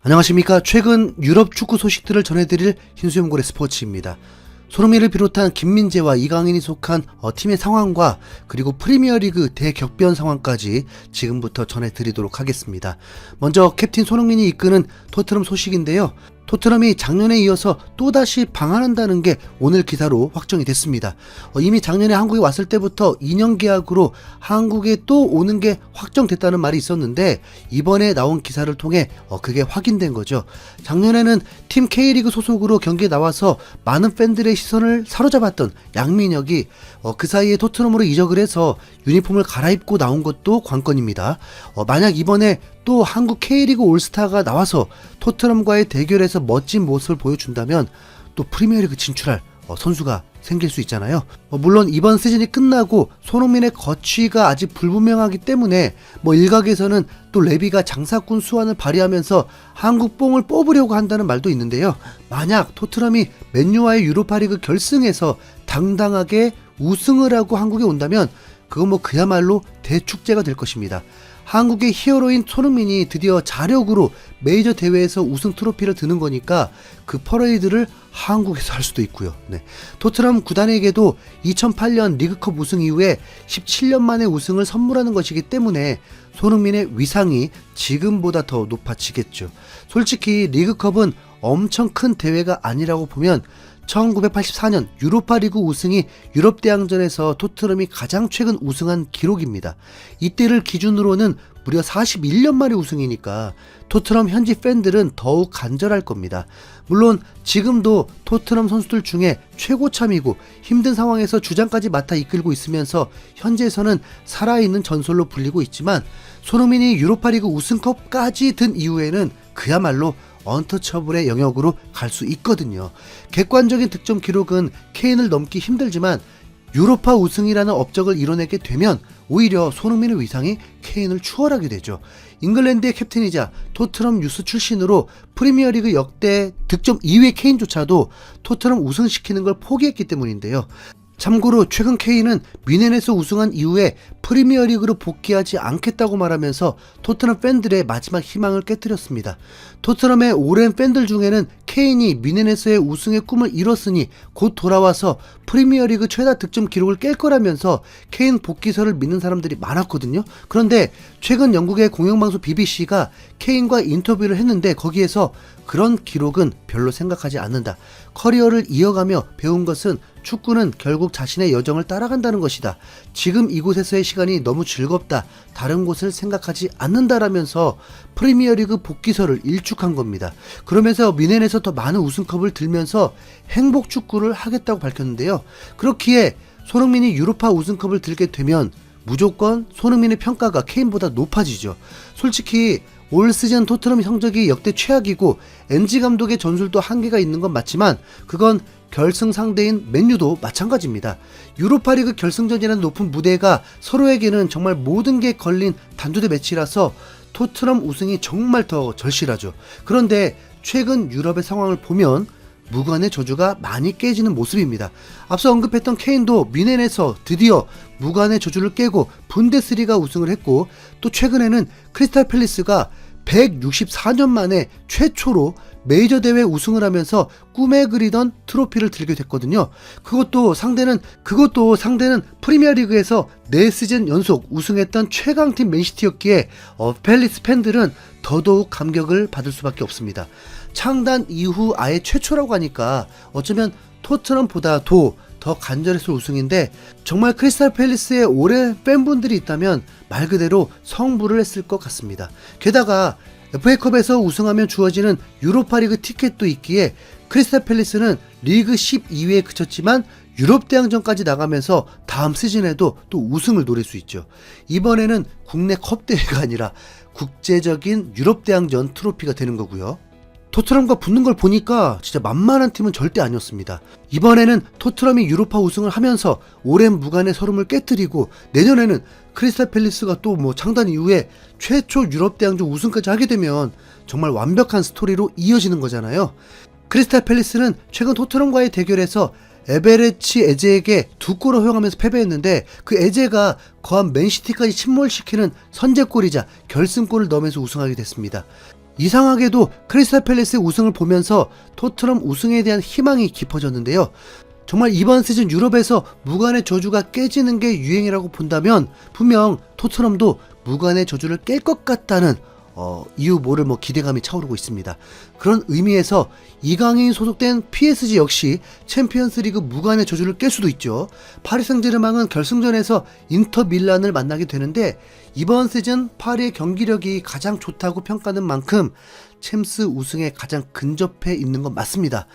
안녕하십니까. 최근 유럽 축구 소식들을 전해드릴 hin수염고래 스포츠입니다. 손흥민을 비롯한 김민재와 이강인이 속한 팀의 상황과 그리고 프리미어리그 대격변 상황까지 지금부터 전해드리도록 하겠습니다. 먼저 캡틴 손흥민이 이끄는 토트넘 소식인데요. 토트넘이 작년에 이어서 또다시 방한한다는 게 오늘 기사로 확정이 됐습니다. 이미 작년에 한국에 왔을 때부터 2년 계약으로 한국에 또 오는 게 확정됐다는 말이 있었는데 이번에 나온 기사를 통해 그게 확인된 거죠. 작년에는 팀 K리그 소속으로 경기에 나와서 많은 팬들의 시선을 사로잡았던 양민혁이 그 사이에 토트넘으로 이적을 해서 유니폼을 갈아입고 나온 것도 관건입니다. 만약 이번에 또 한국 K리그 올스타가 나와서 토트넘과의 대결에서 멋진 모습을 보여준다면 또 프리미어리그 진출할 선수가 생길 수 있잖아요. 물론 이번 시즌이 끝나고 손흥민의 거취가 아직 불분명하기 때문에 일각에서는 또 레비가 장사꾼 수완을 발휘하면서 한국 뽕을 뽑으려고 한다는 말도 있는데요. 만약 토트넘이 맨유와의 유로파리그 결승에서 당당하게 우승을 하고 한국에 온다면 그건 그야말로 대축제가 될 것입니다. 한국의 히어로인 손흥민이 드디어 자력으로 메이저 대회에서 우승 트로피를 드는 거니까 그 퍼레이드를 한국에서 할 수도 있고요. 토트넘 구단에게도 2008년 리그컵 우승 이후에 17년 만에 우승을 선물하는 것이기 때문에 손흥민의 위상이 지금보다 더 높아지겠죠. 솔직히 리그컵은 엄청 큰 대회가 아니라고 보면 1984년 유로파리그 우승이 유럽대항전에서 토트넘이 가장 최근 우승한 기록입니다. 이때를 기준으로는 무려 41년 만에 우승이니까 토트넘 현지 팬들은 더욱 간절할 겁니다. 물론 지금도 토트넘 선수들 중에 최고참이고 힘든 상황에서 주장까지 맡아 이끌고 있으면서 현지에서는 살아있는 전설로 불리고 있지만 손흥민이 유로파리그 우승컵까지 든 이후에는 그야말로 언터처블의 영역으로 갈 수 있거든요. 객관적인 득점 기록은 케인을 넘기 힘들지만 유로파 우승이라는 업적을 이뤄내게 되면 오히려 손흥민의 위상이 케인을 추월하게 되죠. 잉글랜드의 캡틴이자 토트넘 유스 출신으로 프리미어리그 역대 득점 2위 케인조차도 토트넘 우승시키는 걸 포기했기 때문인데요. 참고로 최근 케인은 뮌헨에서 우승한 이후에 프리미어리그로 복귀하지 않겠다고 말하면서 토트넘 팬들의 마지막 희망을 깨뜨렸습니다. 토트넘의 오랜 팬들 중에는 케인이 뮌헨에서의 우승의 꿈을 이뤘으니 곧 돌아와서 프리미어리그 최다 득점 기록을 깰 거라면서 케인 복귀설을 믿는 사람들이 많았거든요. 그런데 최근 영국의 공영방송 BBC가 케인과 인터뷰를 했는데 거기에서 그런 기록은 별로 생각하지 않는다. 커리어를 이어가며 배운 것은 축구는 결국 자신의 여정을 따라간다는 것이다. 지금 이곳에서의 시간이 너무 즐겁다. 다른 곳을 생각하지 않는다라면서 프리미어리그 복귀설을 일축한 겁니다. 그러면서 뮌헨에서 더 많은 우승컵을 들면서 행복 축구를 하겠다고 밝혔는데요. 그렇기에 손흥민이 유로파 우승컵을 들게 되면 무조건 손흥민의 평가가 케인보다 높아지죠. 솔직히 올 시즌 토트넘 성적이 역대 최악이고 엔지 감독의 전술도 한계가 있는 건 맞지만 그건 결승 상대인 맨유도 마찬가지입니다. 유로파리그 결승전이라는 높은 무대가 서로에게는 정말 모든 게 걸린 단두대 매치라서 토트넘 우승이 정말 더 절실하죠. 그런데 최근 유럽의 상황을 보면 무관의 저주가 많이 깨지는 모습입니다. 앞서 언급했던 케인도 뮌헨에서 드디어 무관의 저주를 깨고 분데스리가 우승을 했고 또 최근에는 크리스탈 팰리스가 164년 만에 최초로 메이저 대회 우승을 하면서 꿈에 그리던 트로피를 들게 됐거든요. 그것도 상대는 프리미어리그에서 4시즌 연속 우승했던 최강팀 맨시티였기에 팰리스 팬들은 더더욱 감격을 받을 수밖에 없습니다. 창단 이후 아예 최초라고 하니까 어쩌면 토트넘보다도 더 간절했을 우승인데 정말 크리스탈 팰리스의 오랜 팬분들이 있다면 말 그대로 성불을 했을 것 같습니다. 게다가 FA컵에서 우승하면 주어지는 유로파리그 티켓도 있기에 크리스탈 팰리스는 리그 12위에 그쳤지만 유럽대항전까지 나가면서 다음 시즌에도 또 우승을 노릴 수 있죠. 이번에는 국내 컵대회가 아니라 국제적인 유럽대항전 트로피가 되는 거고요. 토트넘과 붙는 걸 보니까 진짜 만만한 팀은 절대 아니었습니다. 이번에는 토트넘이 유로파 우승을 하면서 오랜 무관의 서름을 깨뜨리고 내년에는 크리스탈 팰리스가 또 창단 이후에 최초 유럽대항전 우승까지 하게 되면 정말 완벽한 스토리로 이어지는 거잖아요. 크리스탈 팰리스는 최근 토트넘과의 대결에서 에베레치 에제에게 2골을 허용하면서 패배했는데 그 에제가 거한 맨시티까지 침몰시키는 선제골이자 결승골을 넣으면서 우승하게 됐습니다. 이상하게도 크리스탈 팰리스의 우승을 보면서 토트넘 우승에 대한 희망이 깊어졌는데요. 정말 이번 시즌 유럽에서 무관의 저주가 깨지는 게 유행이라고 본다면 분명 토트넘도 무관의 저주를 깰 것 같다는 이유 모를 기대감이 차오르고 있습니다. 그런 의미에서 이강인이 소속된 PSG 역시 챔피언스리그 무관의 저주를 깰 수도 있죠. 파리 생제르맹은 결승전에서 인터 밀란을 만나게 되는데 이번 시즌 파리의 경기력이 가장 좋다고 평가하는 만큼 챔스 우승에 가장 근접해 있는 건 맞습니다.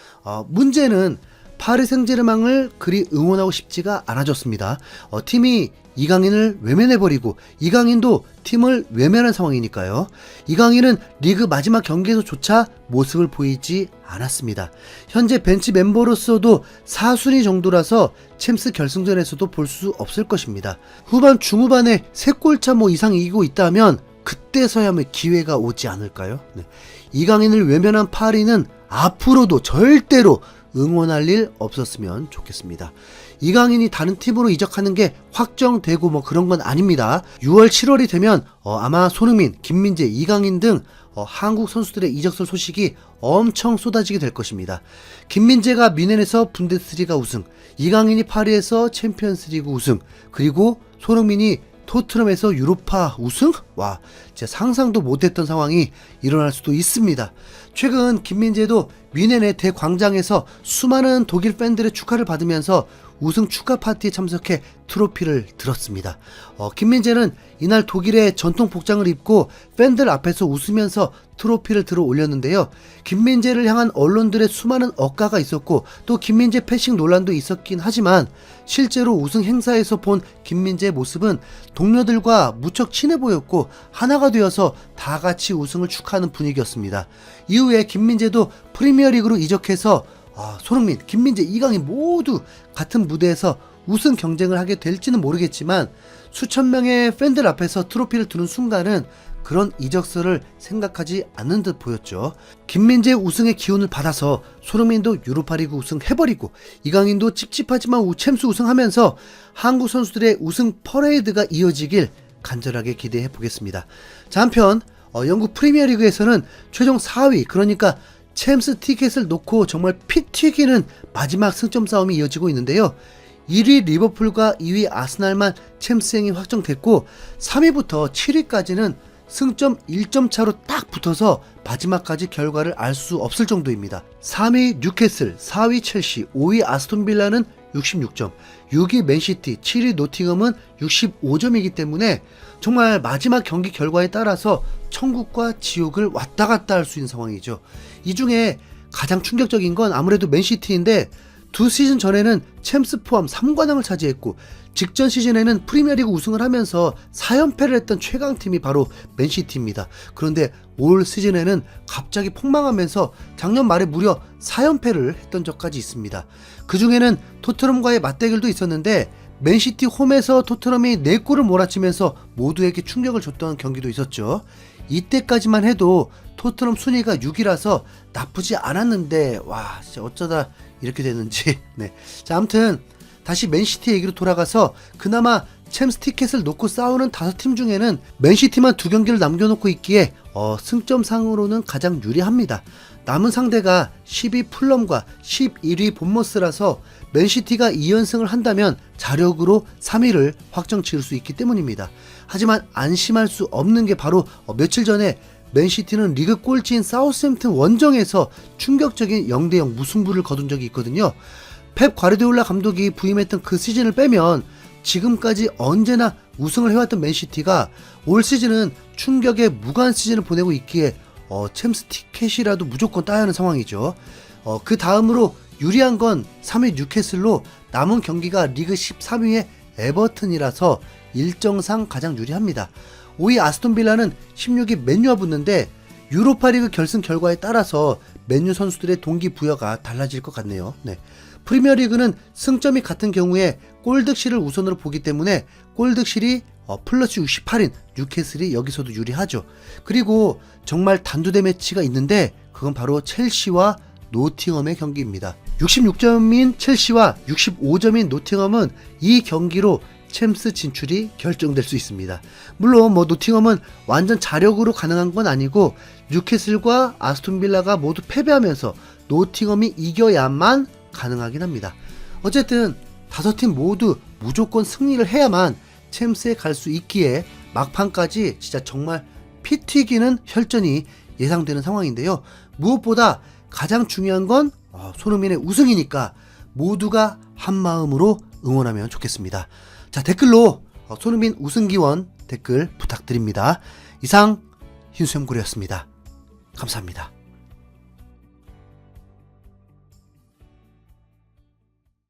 문제는 파리 생제르맹을 그리 응원하고 싶지가 않아졌습니다. 팀이 이강인을 외면해버리고 이강인도 팀을 외면한 상황이니까요. 이강인은 리그 마지막 경기에서조차 모습을 보이지 않았습니다. 현재 벤치 멤버로서도 4순위 정도라서 챔스 결승전에서도 볼 수 없을 것입니다. 후반 중후반에 3골차 이상 이기고 있다면 그때서야 기회가 오지 않을까요? 네. 이강인을 외면한 파리는 앞으로도 절대로 응원할 일 없었으면 좋겠습니다. 이강인이 다른 팀으로 이적하는 게 확정되고 그런 건 아닙니다. 6월 7월이 되면 아마 손흥민, 김민재, 이강인 등 한국 선수들의 이적설 소식이 엄청 쏟아지게 될 것입니다. 김민재가 미넨에서 분데스리가 우승, 이강인이 파리에서 챔피언스리그 우승, 그리고 손흥민이 토트넘에서 유로파 우승? 와, 진짜 상상도 못했던 상황이 일어날 수도 있습니다. 최근 김민재도 미넨의 대광장에서 수많은 독일 팬들의 축하를 받으면서 우승 축하 파티에 참석해 트로피를 들었습니다. 김민재는 이날 독일의 전통 복장을 입고 팬들 앞에서 웃으면서 트로피를 들어 올렸는데요. 김민재를 향한 언론들의 수많은 억가가 있었고 또 김민재 패싱 논란도 있었긴 하지만 실제로 우승 행사에서 본 김민재의 모습은 동료들과 무척 친해 보였고 하나가 되어서 다 같이 우승을 축하하는 분위기였습니다. 이후에 김민재도 프리미어리그로 이적해서 손흥민, 김민재, 이강인 모두 같은 무대에서 우승 경쟁을 하게 될지는 모르겠지만 수천 명의 팬들 앞에서 트로피를 두는 순간은 그런 이적설을 생각하지 않는 듯 보였죠. 김민재의 우승의 기운을 받아서 손흥민도 유로파리그 우승 해버리고 이강인도 찝찝하지만 챔스 우승하면서 한국 선수들의 우승 퍼레이드가 이어지길 간절하게 기대해 보겠습니다. 자, 한편 영국 프리미어리그에서는 최종 4위 그러니까 챔스 티켓을 놓고 정말 피 튀기는 마지막 승점 싸움이 이어지고 있는데요. 1위 리버풀과 2위 아스날만 챔스행이 확정됐고 3위부터 7위까지는 승점 1점 차로 딱 붙어서 마지막까지 결과를 알 수 없을 정도입니다. 3위 뉴캐슬, 4위 첼시, 5위 아스톤빌라는 66점, 6위 맨시티, 7위 노팅엄은 65점이기 때문에 정말 마지막 경기 결과에 따라서 천국과 지옥을 왔다 갔다 할 수 있는 상황이죠. 이 중에 가장 충격적인 건 아무래도 맨시티인데 두 시즌 전에는 챔스 포함 3관왕을 차지했고 직전 시즌에는 프리미어리그 우승을 하면서 4연패를 했던 최강팀이 바로 맨시티입니다. 그런데 올 시즌에는 갑자기 폭망하면서 작년 말에 무려 4연패를 했던 적까지 있습니다. 그 중에는 토트넘과의 맞대결도 있었는데 맨시티 홈에서 토트넘이 4골을 몰아치면서 모두에게 충격을 줬던 경기도 있었죠. 이때까지만 해도 토트넘 순위가 6위라서 나쁘지 않았는데 와 진짜 어쩌다 이렇게 됐는지. 네. 자, 아무튼 다시 맨시티 얘기로 돌아가서 그나마 챔스 티켓을 놓고 싸우는 5팀 중에는 맨시티만 2경기를 남겨놓고 있기에 승점상으로는 가장 유리합니다. 남은 상대가 10위 풀럼과 11위 본머스라서 맨시티가 2연승을 한다면 자력으로 3위를 확정 지을 수 있기 때문입니다. 하지만 안심할 수 없는 게 바로 며칠 전에 맨시티는 리그 꼴찌인 사우스햄튼 원정에서 충격적인 0대0 무승부를 거둔 적이 있거든요. 펩 과르디올라 감독이 부임했던 그 시즌을 빼면 지금까지 언제나 우승을 해왔던 맨시티가 올 시즌은 충격의 무관 시즌을 보내고 있기에 챔스 티켓이라도 무조건 따야 하는 상황이죠. 그 다음으로 유리한 건 3위 뉴캐슬로 남은 경기가 리그 13위의 에버튼이라서 일정상 가장 유리합니다. 5위 아스톤빌라는 16위 맨유와 붙는데 유로파리그 결승 결과에 따라서 맨유 선수들의 동기부여가 달라질 것 같네요. 네. 프리미어리그는 승점이 같은 경우에 골득실을 우선으로 보기 때문에 골득실이 플러스 68인 뉴캐슬이 여기서도 유리하죠. 그리고 정말 단두대 매치가 있는데 그건 바로 첼시와 노팅엄의 경기입니다. 66점인 첼시와 65점인 노팅엄은 이 경기로 챔스 진출이 결정될 수 있습니다. 물론 노팅엄은 완전 자력으로 가능한 건 아니고 뉴캐슬과 아스톤빌라가 모두 패배하면서 노팅엄이 이겨야만 가능하긴 합니다. 어쨌든 5팀 모두 무조건 승리를 해야만 챔스에 갈 수 있기에 막판까지 진짜 정말 피 튀기는 혈전이 예상되는 상황인데요. 무엇보다 가장 중요한 건 손흥민의 우승이니까 모두가 한마음으로 응원하면 좋겠습니다. 자, 댓글로 손흥민 우승 기원 댓글 부탁드립니다. 이상 흰수염고래였습니다. 감사합니다.